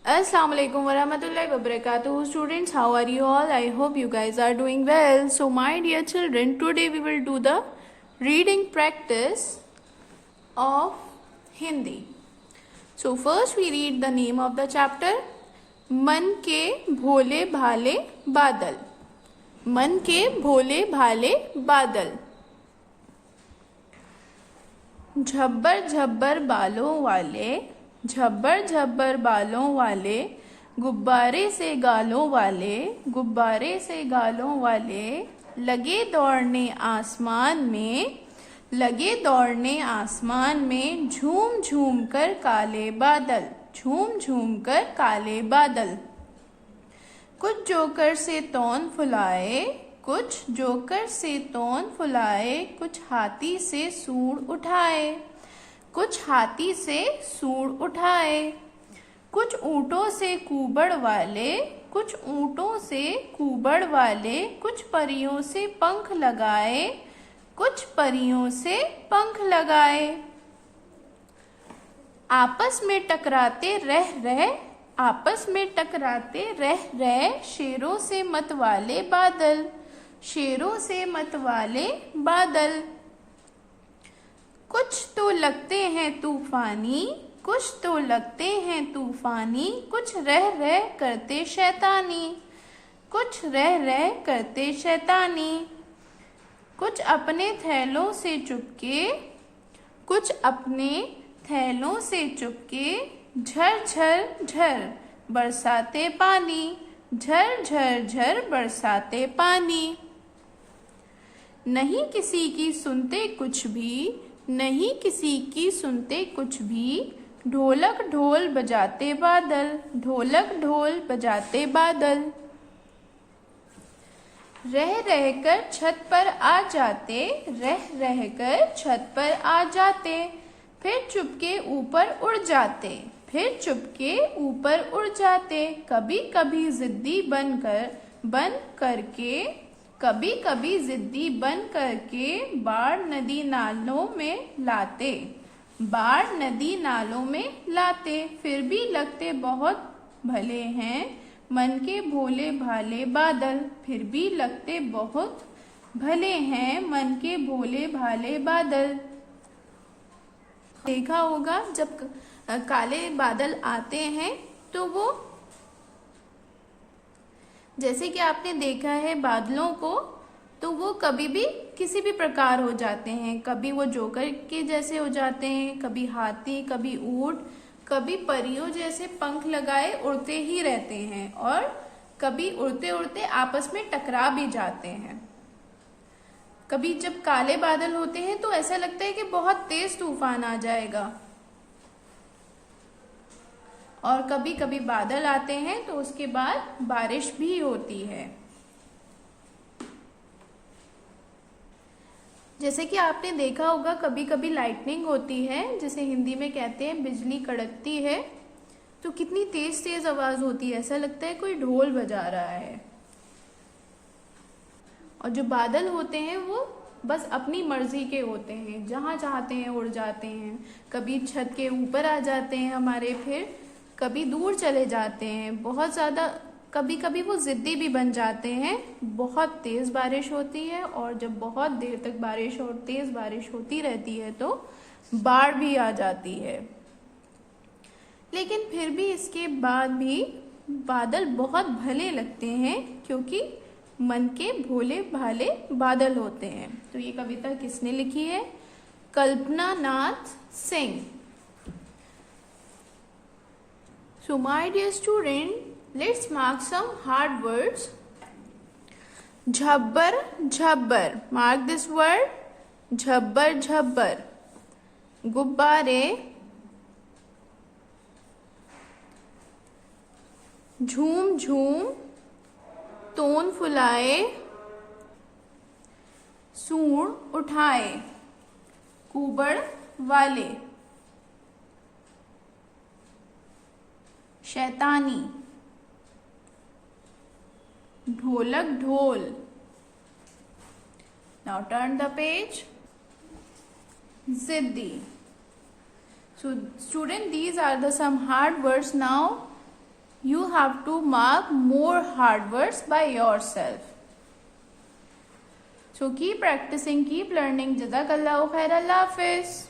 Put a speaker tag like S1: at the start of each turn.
S1: Assalamu alaikum warahmatullahi wabarakatuh. Students, how are you all? I hope you guys are doing well. So my dear children, today we will do the reading practice of Hindi. So first we read the name of the chapter. मन के भोले भाले बादल. मन के भोले भाले बादल. झब्बर झब्बर बालों वाले, झब्बर झब्बर बालों वाले, गुब्बारे से गालों वाले, गुब्बारे से गालों वाले, लगे दौड़ने आसमान में, लगे दौड़ने आसमान में, झूम झूम कर काले बादल, झूम झूम कर काले बादल. कुछ जोकर से तौन फुलाए, कुछ जोकर से तौन फुलाए, कुछ हाथी से सूंड उठाए, कुछ हाथी से सूंड उठाए. कुछ ऊँटों से कुबड़ वाले, कुछ ऊँटों से कुबड़ वाले, कुछ परियों से पंख लगाए, कुछ परियों से पंख लगाए. आपस में टकराते रह रहे, आपस में टकराते रह रहे, शेरों से मतवाले बादल, शेरों से मतवाले बादल. कुछ तो लगते हैं तूफानी, कुछ तो लगते हैं तूफानी, कुछ रह रह करते शैतानी, कुछ रह रह करते शैतानी. कुछ अपने थैलों से चुपके, कुछ अपने थैलों से चुपके, झर झर झर बरसाते पानी, झर झर झर बरसाते पानी. नहीं किसी की सुनते कुछ भी, नहीं किसी की सुनते कुछ भी, ढोलक ढोल बजाते बादल, ढोलक ढोल बजाते बादल. रह रहकर छत पर आ जाते, रह रहकर छत पर आ जाते, फिर चुपके ऊपर उड़ जाते, फिर चुपके ऊपर उड़ जाते. कभी कभी जिद्दी बन करके, कभी कभी जिद्दी बन करके, बाढ़ नदी नालों में लाते, बाढ़ नदी नालों में लाते. फिर भी लगते बहुत भले हैं मन के भोले भाले बादल, फिर भी लगते बहुत भले हैं मन के भोले भाले बादल. देखा होगा जब काले बादल आते हैं तो वो, जैसे कि आपने देखा है बादलों को, तो वो कभी भी किसी भी प्रकार हो जाते हैं. कभी वो जोकर के जैसे हो जाते हैं, कभी हाथी, कभी ऊंट, कभी परियों जैसे पंख लगाए उड़ते ही रहते हैं, और कभी उड़ते उड़ते आपस में टकरा भी जाते हैं. कभी जब काले बादल होते हैं तो ऐसा लगता है कि बहुत तेज तूफान आ जाएगा, और कभी कभी बादल आते हैं तो उसके बाद बारिश भी होती है. जैसे कि आपने देखा होगा कभी कभी लाइटनिंग होती है, जिसे हिंदी में कहते हैं बिजली कड़कती है, तो कितनी तेज तेज आवाज होती है, ऐसा लगता है कोई ढोल बजा रहा है. और जो बादल होते हैं वो बस अपनी मर्जी के होते हैं, जहाँ चाहते हैं उड़ जाते हैं. कभी छत के ऊपर आ जाते हैं हमारे, फिर कभी दूर चले जाते हैं बहुत ज़्यादा. कभी कभी वो ज़िद्दी भी बन जाते हैं. बहुत तेज़ बारिश होती है, और जब बहुत देर तक बारिश और तेज़ बारिश होती रहती है तो बाढ़ भी आ जाती है. लेकिन फिर भी इसके बाद भी बादल बहुत भले लगते हैं, क्योंकि मन के भोले भाले बादल होते हैं. तो ये कविता किसने लिखी है? कल्पना Nath Singh. So my dear student, let's mark some hard words. Jhabbar, jhabbar. Mark this word. Jhabbar, jhabbar. गुब्बारे, झूम झूम, तोन फुलाए, सूंड उठाए, कुबड़ वाले, शैतानी, ढोलक ढोल. Now turn the page. Ziddi. So student, these are the some hard words. Now You have to mark more hard words by yourself. So keep practicing, keep learning. Jazakallahu khair. Allah Hafiz.